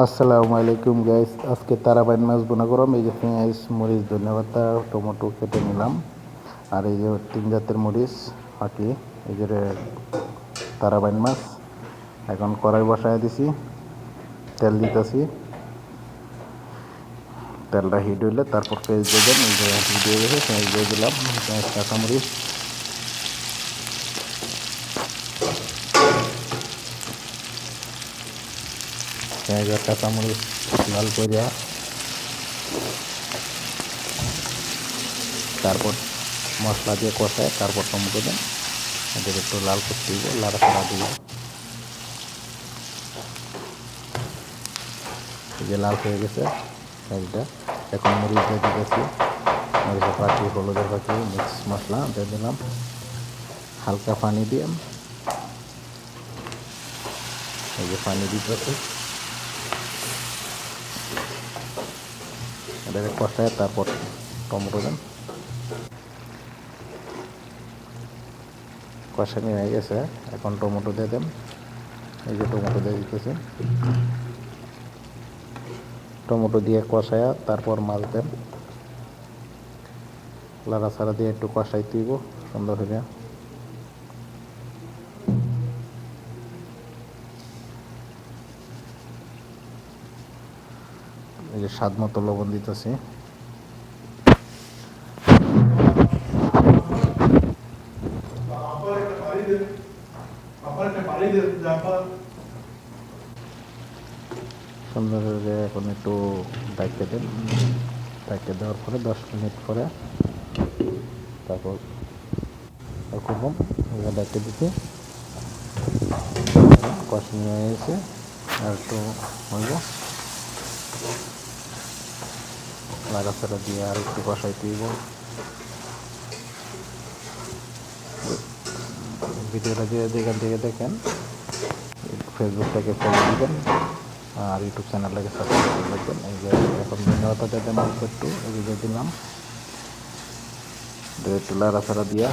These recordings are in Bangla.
আসসালামু আলাইকুম গাইস, আজকে তারাবাইন মাছ বোনা করলাম। এই যে পেঁয়াজ, মরিচ, ধনেপাতা, টমেটো কেটে নিলাম। আর এই যে 3 জাতের মরিচ ফাঁকি, এই যে তারাবাইন মাছ। এখন কড়াই বসায় দিছি, তেল দিতেছি। তেলটা হিট হইলে তারপর পেঁয়াজ দেবেন। এই যে হিট হয়ে গেছে, পেঁয়াজ দিয়ে দিলাম। পেঁয়াজ, কাঁচামরিচ, পেঁয়াজ আর কাঁচামরিচ লাল করে তারপর মশলা দিয়ে কষায় তারপর টমেটো দেন। এদের একটু লাল করতে দিব, লাড়াচাড়া দিব। এই যে লাল হয়ে গেছে পেঁয়াজটা। এখন মরিচ দিয়ে দিতেছি, মরিচের পাখি, হলুদের পাখি, মিক্স মশলা দিয়ে দিলাম। হালকা পানি দিয়ে এই যে পানি দিতেছি, এটাকে কষায় তারপর টমেটো দেন। কষানি হয়ে গেছে, এখন টমেটো দিয়ে দেন। এই যে টমেটো দিয়ে দিতেছি, টমেটো দিয়ে কষায়া তারপর মাছ দেন। লাড়াচাড়া দিয়ে একটু কষাই দিব সুন্দর হয়ে। এই যে স্বাদ মতো লবণ দিতেছি। সুন্দর হয়ে এখন একটু ঢাকে দেন। ঢাকে দেওয়ার পরে 10 মিনিট পরে তারপর করলাম। ঢাকে দিতে কষানি হয়ে গেছে, আর একটু হইব। লাড়াচাড়া দিয়ে আর একটু কষাইতে দিব। ভিডিওটা যে যেখান থেকে দেখেন ফেসবুক থেকে ফলো দিবেন আর ইউটিউব চ্যানেলটাকে সাবস্ক্রাইব করে রাখবেন। এই যে এখন ধন্যবাদ দেন অল্প একটু, এই যে দিলাম। একটু লাড়াচাড়া দিয়া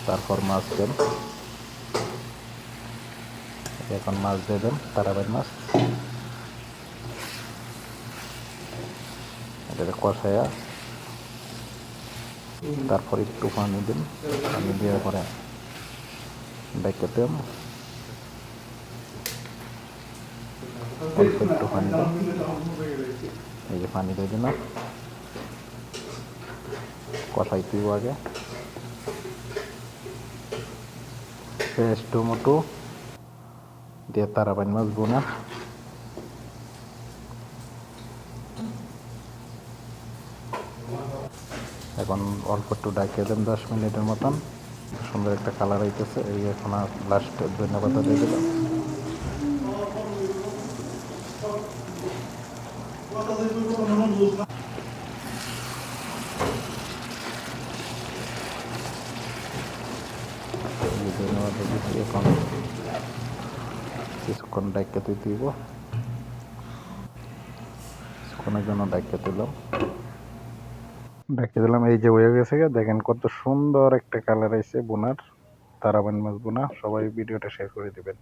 তারপর মাছ দেন। এখন মাছ দিয়ে দেন, তারাবাইন মাছ। এটাকে কষায়া তারপর একটু পানি দিন। পানি দেওয়ার পরে ডেকে দেন, অল্প একটু পানি দেন। এই যে পানি দিয়ে দিন, কষাই দিব আগে। পেঁয়াজ, টমেটো দিয়ে তারাবাইন মাছ বোনা। এখন অল্প একটু ডাকিয়ে দেন 10 মিনিটের মতন। সুন্দর একটা কালার হইতেছে। এই এখন আর লাস্টে ধন্যবাদ দিয়ে দিলাম। ধন্যবাদ দিচ্ছি। এখন কিছুক্ষণ ডাকিয়ে দিব, কিছুক্ষণের জন্য ডাকিয়ে দিলাম। এই যে হয়ে গেছে, দেখেন কত সুন্দর একটা কালার আইছে বোনার, তারাবাইন মাছ বোনা। সবাই ভিডিওটা শেয়ার করে দিবেন।